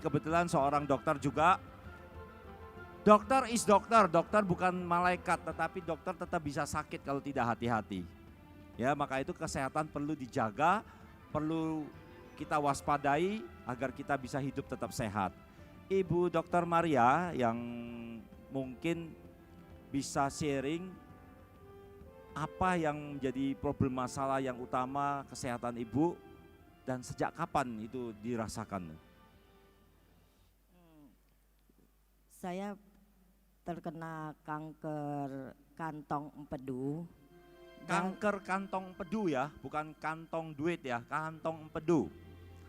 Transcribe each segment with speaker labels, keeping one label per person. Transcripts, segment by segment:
Speaker 1: kebetulan seorang dokter juga. Dokter is dokter, dokter bukan malaikat, tetapi dokter tetap bisa sakit kalau tidak hati-hati. Ya, maka itu kesehatan perlu dijaga, perlu kita waspadai agar kita bisa hidup tetap sehat. Ibu Dokter Maria yang mungkin bisa sharing apa yang menjadi problem masalah yang utama kesehatan ibu dan sejak kapan itu dirasakan?
Speaker 2: Saya terkena kanker kantong empedu.
Speaker 1: Kanker kantong empedu ya, bukan kantong duit ya, kantong empedu.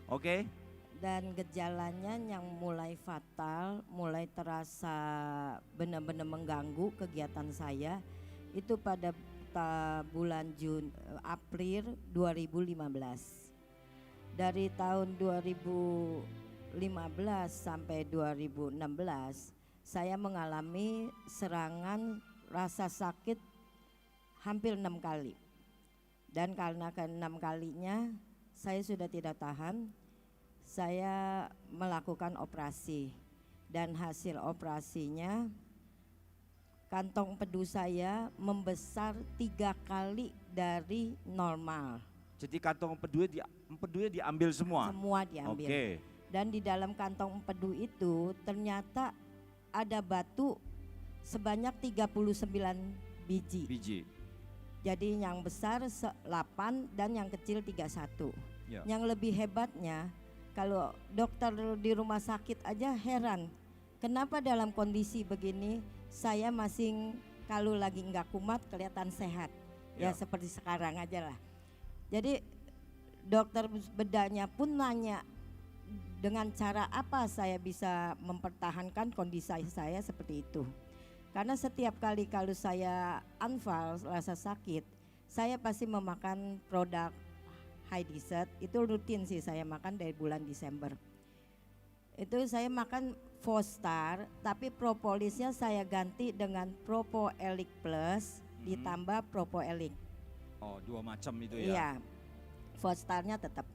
Speaker 1: Oke?
Speaker 2: Dan gejalanya yang mulai fatal, mulai terasa benar-benar mengganggu kegiatan saya itu pada bulan April 2015. Dari tahun 2015 sampai 2016 saya mengalami serangan rasa sakit hampir 6 kali. Dan karena ke-6 kalinya saya sudah tidak tahan, saya melakukan operasi. Dan hasil operasinya kantong empedu saya membesar 3 kali dari normal.
Speaker 1: Jadi kantong empedunya diambil semua?
Speaker 2: Semua diambil.
Speaker 1: Oke.
Speaker 2: Dan di dalam kantong empedu itu ternyata ada batu sebanyak 39 biji. Jadi yang besar 8 dan yang kecil 31.
Speaker 1: Ya.
Speaker 2: Yang lebih hebatnya kalau dokter di rumah sakit aja heran. Kenapa dalam kondisi begini saya masih kalau lagi nggak kumat kelihatan sehat. Ya seperti sekarang aja lah. Jadi dokter bedanya pun nanya dengan cara apa saya bisa mempertahankan kondisi saya seperti itu. Karena setiap kali kalau saya anfal rasa sakit, saya pasti memakan produk High Desert. Itu rutin sih saya makan dari bulan Desember. Itu saya makan Fostar, tapi propolisnya saya ganti dengan Propoelic Plus ditambah Propoelic.
Speaker 1: Oh, 2 macam itu ya?
Speaker 2: Iya, Fostarnya tetap.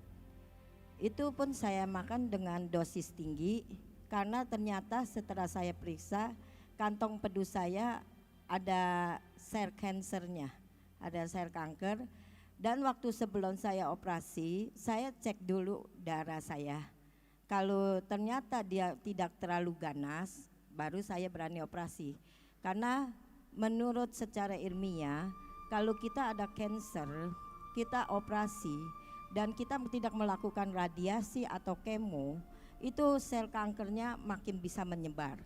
Speaker 2: Itu pun saya makan dengan dosis tinggi karena ternyata setelah saya periksa kantong empedu saya ada sel kankernya, ada sel kanker. Dan waktu sebelum saya operasi, saya cek dulu darah saya. Kalau ternyata dia tidak terlalu ganas, baru saya berani operasi. Karena menurut secara ilmiah, kalau kita ada kanker, kita operasi dan kita tidak melakukan radiasi atau kemo, itu sel kankernya makin bisa menyebar.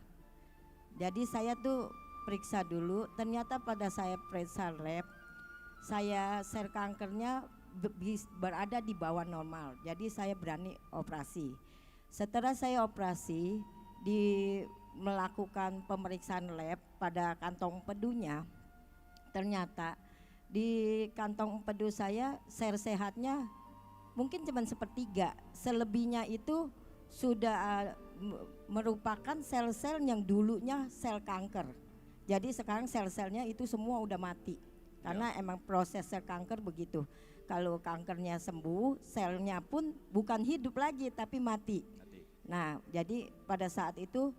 Speaker 2: Jadi saya tuh periksa dulu, ternyata pada saya periksa lab, saya sel kankernya berada di bawah normal. Jadi saya berani operasi. Setelah saya operasi, melakukan pemeriksaan lab pada kantong empedunya, ternyata di kantong empedu saya sel sehatnya mungkin cuma sepertiga, selebihnya itu sudah merupakan sel-sel yang dulunya sel kanker. Jadi sekarang sel-selnya itu semua udah mati. Karena emang proses sel kanker begitu. Kalau kankernya sembuh, selnya pun bukan hidup lagi tapi mati. Nah, jadi pada saat itu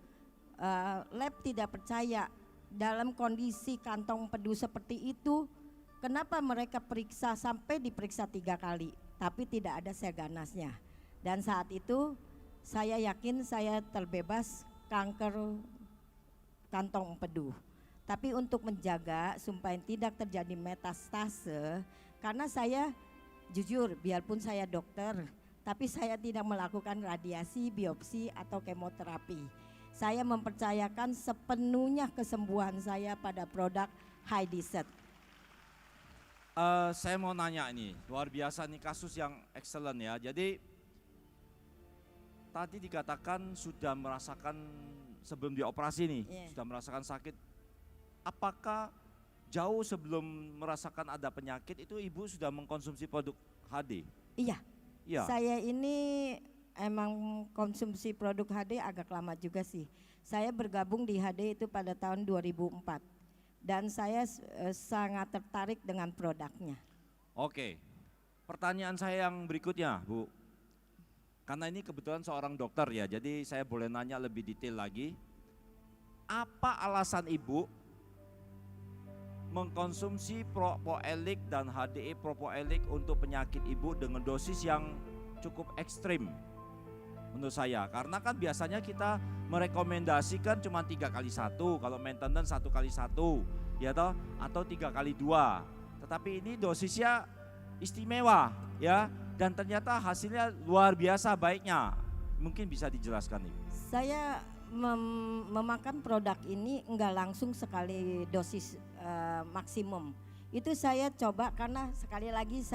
Speaker 2: lab tidak percaya dalam kondisi kantong empedu seperti itu, kenapa mereka periksa sampai diperiksa 3 kali, tapi tidak ada sel ganasnya. Dan saat itu saya yakin saya terbebas kanker kantong empedu. Tapi untuk menjaga supaya tidak terjadi metastase, karena saya jujur biarpun saya dokter, tapi saya tidak melakukan radiasi, biopsi atau kemoterapi. Saya mempercayakan sepenuhnya kesembuhan saya pada produk High Desert.
Speaker 1: Saya mau nanya ini, luar biasa nih kasus yang excellent ya. Jadi tadi dikatakan sudah merasakan sebelum dioperasi nih, sudah merasakan sakit. Apakah jauh sebelum merasakan ada penyakit itu ibu sudah mengkonsumsi produk HD?
Speaker 2: Iya.
Speaker 1: Iya.
Speaker 2: Saya ini emang konsumsi produk HD agak lama juga sih. Saya bergabung di HD itu pada tahun 2004 dan saya sangat tertarik dengan produknya.
Speaker 1: Oke, pertanyaan saya yang berikutnya Bu. Karena ini kebetulan seorang dokter ya, jadi saya boleh nanya lebih detail lagi. Apa alasan ibu mengkonsumsi propoelik dan HDE propoelik untuk penyakit ibu dengan dosis yang cukup ekstrim menurut saya? Karena kan biasanya kita merekomendasikan cuma 3x1, kalau maintenance 1x1 ya toh, atau 3x2. Tetapi ini dosisnya istimewa ya, dan ternyata hasilnya luar biasa baiknya. Mungkin bisa dijelaskan Ibu.
Speaker 2: Saya memakan produk ini enggak langsung sekali dosis maksimum. Itu saya coba karena sekali lagi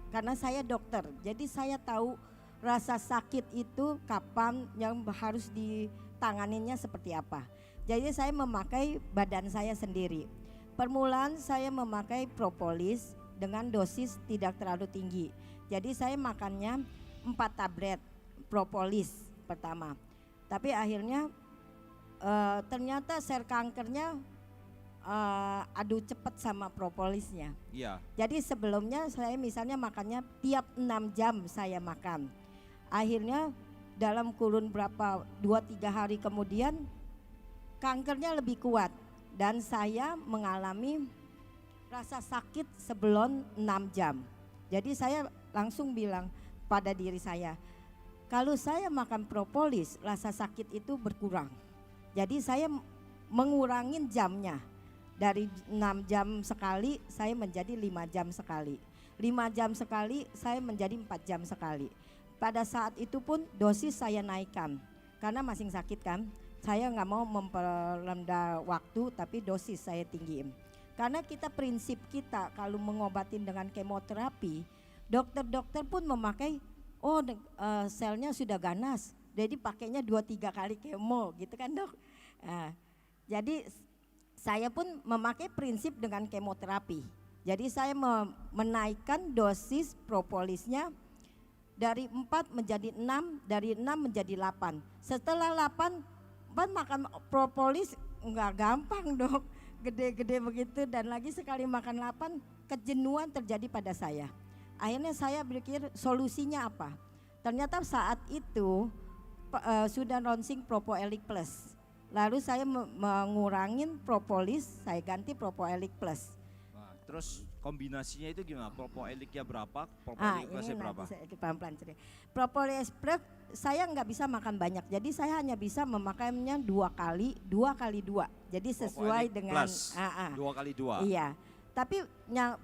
Speaker 2: karena saya dokter. Jadi saya tahu rasa sakit itu kapan yang harus ditanganinya seperti apa. Jadi saya memakai badan saya sendiri. Permulaan saya memakai propolis dengan dosis tidak terlalu tinggi. Jadi saya makannya 4 tablet propolis pertama. Tapi akhirnya ternyata sel kankernya adu cepat sama propolisnya.
Speaker 1: Iya.
Speaker 2: Jadi sebelumnya saya misalnya makannya tiap 6 jam saya makan. Akhirnya dalam kurun berapa 2-3 hari kemudian kankernya lebih kuat. Dan saya mengalami rasa sakit sebelum 6 jam. Jadi saya langsung bilang pada diri saya, kalau saya makan propolis rasa sakit itu berkurang. Jadi saya mengurangin jamnya. Dari 6 jam sekali saya menjadi 5 jam sekali. 5 jam sekali saya menjadi 4 jam sekali. Pada saat itu pun dosis saya naikkan. Karena masih sakit kan. Saya nggak mau memperlenda waktu tapi dosis saya tinggiin. Karena prinsip kita kalau mengobatin dengan kemoterapi, dokter-dokter pun memakai, selnya sudah ganas, jadi pakainya 2-3 kali kemo gitu kan dok. Jadi saya pun memakai prinsip dengan kemoterapi. Jadi saya menaikkan dosis propolisnya dari 4 menjadi 6, dari 6 menjadi 8. Setelah 8 makan propolis nggak gampang dok, gede-gede begitu, dan lagi sekali makan 8 kejenuhan terjadi pada saya. Akhirnya saya berpikir solusinya apa? Ternyata saat itu sudah launching propoelik plus. Lalu saya mengurangin propolis, saya ganti propoelik plus.
Speaker 1: Nah, terus kombinasinya itu gimana? Propoeliknya berapa? Propoelik plusnya berapa?
Speaker 2: Pelan-pelan cerita. Propolis plus saya nggak bisa makan banyak, jadi saya hanya bisa memakainya 2 kali 2. Jadi sesuai
Speaker 1: propoelik
Speaker 2: dengan
Speaker 1: plus, 2x2.
Speaker 2: Iya. Tapi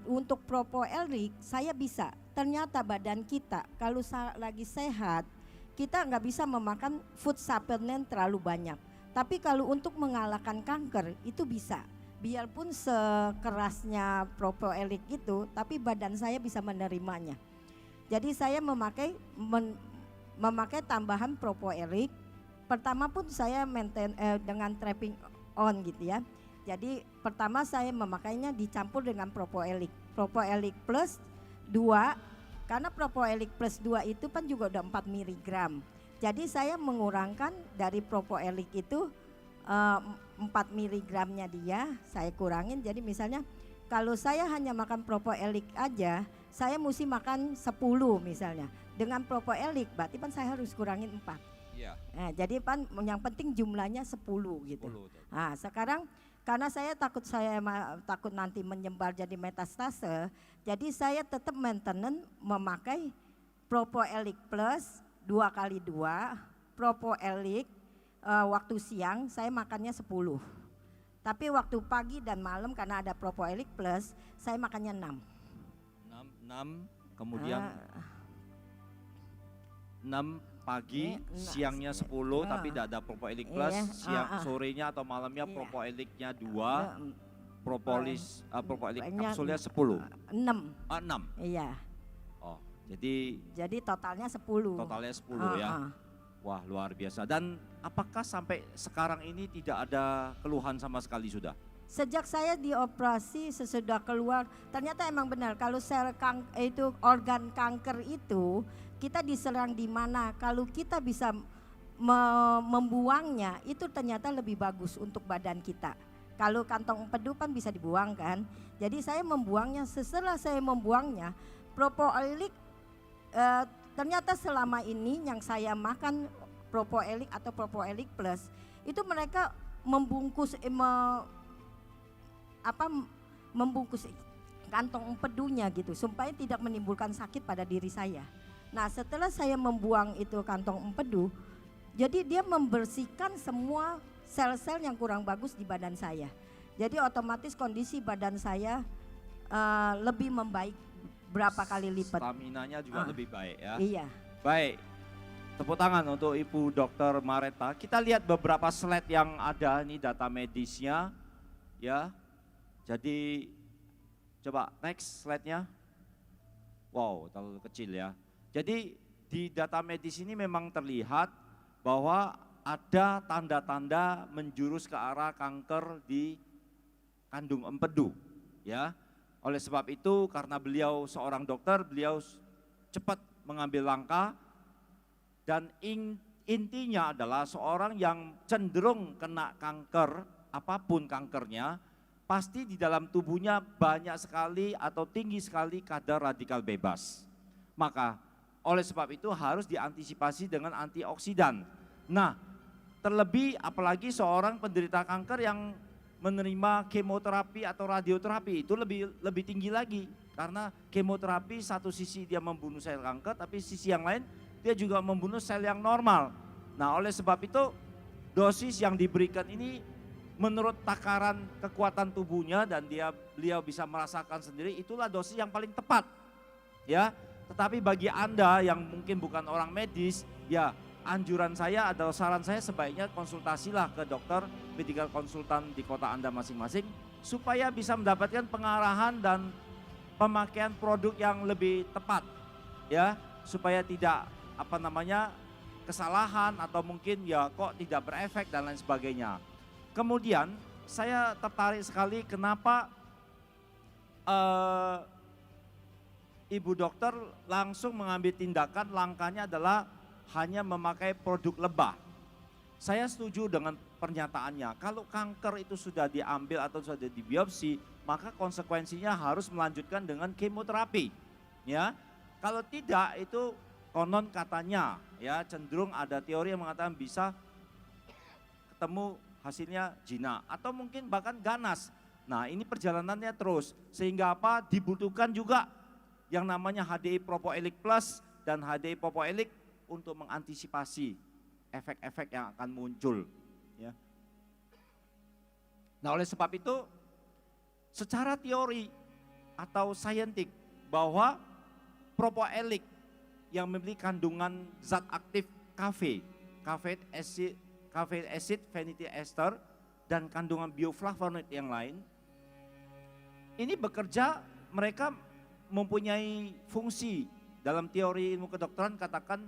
Speaker 2: untuk propoelik saya bisa. Ternyata badan kita kalau lagi sehat, kita nggak bisa memakan food supplement terlalu banyak. Tapi kalau untuk mengalahkan kanker itu bisa. Biarpun sekerasnya propoelik itu, tapi badan saya bisa menerimanya. Jadi saya memakai tambahan propoelik. Pertama pun saya maintain dengan trapping on gitu ya. Jadi pertama saya memakainya dicampur dengan propoelik. Propoelik plus 2, karena propoelik plus 2 itu kan juga udah 4 mg. Jadi saya mengurangkan dari propoelik itu 4 mg-nya dia saya kurangin. Jadi misalnya kalau saya hanya makan propoelik aja, saya mesti makan 10 misalnya. Dengan propoelik berarti kan saya harus kurangin 4.
Speaker 1: Iya.
Speaker 2: Nah, jadi kan yang penting jumlahnya 10 gitu.
Speaker 1: 10.
Speaker 2: Nah, sekarang karena saya takut nanti menyebar jadi metastase, jadi saya tetap maintenance memakai propoelik plus 2x2, propoelik waktu siang saya makannya 10. Tapi waktu pagi dan malam karena ada propoelik plus saya makannya 6.
Speaker 1: 6 kemudian 6 pagi, siangnya 10 tapi tidak ada propoelik plus, sorenya atau malamnya propoeliknya 2, propoelik kapsulnya 10.
Speaker 2: 6.
Speaker 1: 6.
Speaker 2: Iya.
Speaker 1: Oh, jadi
Speaker 2: totalnya 10.
Speaker 1: Totalnya 10 ya. Wah, luar biasa. Dan apakah sampai sekarang ini tidak ada keluhan sama sekali sudah?
Speaker 2: Sejak saya dioperasi sesudah keluar, ternyata emang benar kalau itu organ kanker itu kita diserang di mana, kalau kita bisa membuangnya itu ternyata lebih bagus untuk badan kita. Kalau kantong empedu kan bisa dibuang kan. Jadi saya membuangnya, setelah saya membuangnya propoelik ternyata selama ini yang saya makan Propoelik atau Propoelik Plus itu mereka membungkus membungkus kantong empedunya gitu supaya tidak menimbulkan sakit pada diri saya. Nah, setelah saya membuang itu kantong empedu, jadi dia membersihkan semua sel-sel yang kurang bagus di badan saya. Jadi otomatis kondisi badan saya lebih membaik berapa kali lipat.
Speaker 1: Staminanya juga lebih baik ya.
Speaker 2: Iya.
Speaker 1: Baik, tepuk tangan untuk Ibu Dr. Mareta. Kita lihat beberapa slide yang ada, ini data medisnya ya. Jadi coba next slide-nya. Wow, terlalu kecil ya. Jadi di data medis ini memang terlihat bahwa ada tanda-tanda menjurus ke arah kanker di kandung empedu ya. Oleh sebab itu karena beliau seorang dokter, beliau cepat mengambil langkah dan intinya adalah seorang yang cenderung kena kanker, apapun kankernya, pasti di dalam tubuhnya banyak sekali atau tinggi sekali kadar radikal bebas. Maka oleh sebab itu harus diantisipasi dengan antioksidan. Nah, terlebih apalagi seorang penderita kanker yang menerima kemoterapi atau radioterapi itu lebih tinggi lagi. Karena kemoterapi satu sisi dia membunuh sel kanker, tapi sisi yang lain dia juga membunuh sel yang normal. Nah, oleh sebab itu dosis yang diberikan ini menurut takaran kekuatan tubuhnya dan beliau bisa merasakan sendiri, itulah dosis yang paling tepat. Ya, tetapi bagi Anda yang mungkin bukan orang medis, ya anjuran saya atau saran saya sebaiknya konsultasilah ke dokter medical konsultan di kota Anda masing-masing supaya bisa mendapatkan pengarahan dan pemakaian produk yang lebih tepat. Ya, supaya tidak kesalahan atau mungkin ya kok tidak berefek dan lain sebagainya. Kemudian saya tertarik sekali kenapa Ibu dokter langsung mengambil tindakan, langkahnya adalah hanya memakai produk lebah. Saya setuju dengan pernyataannya, kalau kanker itu sudah diambil atau sudah dibiopsi, maka konsekuensinya harus melanjutkan dengan kemoterapi. Ya, kalau tidak itu konon katanya ya cenderung ada teori yang mengatakan bisa ketemu hasilnya jinak atau mungkin bahkan ganas. Nah, ini perjalanannya terus sehingga dibutuhkan juga yang namanya HDI Propoelik Plus dan HDI Propoelik untuk mengantisipasi efek-efek yang akan muncul ya. Nah, oleh sebab itu secara teori atau saintik bahwa Propoelik yang memiliki kandungan zat aktif caffeine acid, vanity ester, dan kandungan bioflavonoid yang lain, ini bekerja, mereka mempunyai fungsi dalam teori ilmu kedokteran katakan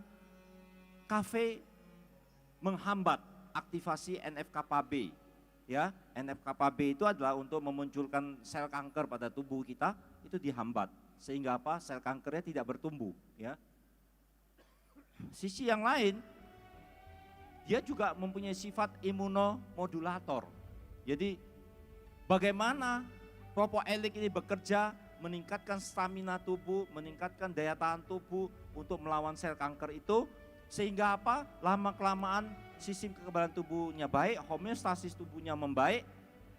Speaker 1: kafe menghambat aktivasi NF-kappa B. Ya, NF-kappa B itu adalah untuk memunculkan sel kanker pada tubuh kita, itu dihambat sehingga sel kankernya tidak bertumbuh. Ya, sisi yang lain, dia juga mempunyai sifat imunomodulator. Jadi bagaimana Propoelik ini bekerja meningkatkan stamina tubuh, meningkatkan daya tahan tubuh untuk melawan sel kanker itu, sehingga lama-kelamaan sistem kekebalan tubuhnya baik, homeostasis tubuhnya membaik,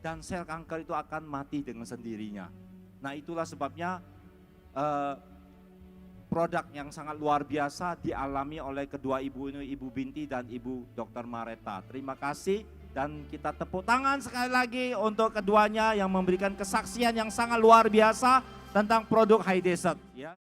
Speaker 1: dan sel kanker itu akan mati dengan sendirinya. Nah, itulah sebabnya produk yang sangat luar biasa dialami oleh kedua ibu ini, Ibu Binti dan Ibu Dr. Mareta. Terima kasih dan kita tepuk tangan sekali lagi untuk keduanya yang memberikan kesaksian yang sangat luar biasa tentang produk High Desert. Ya.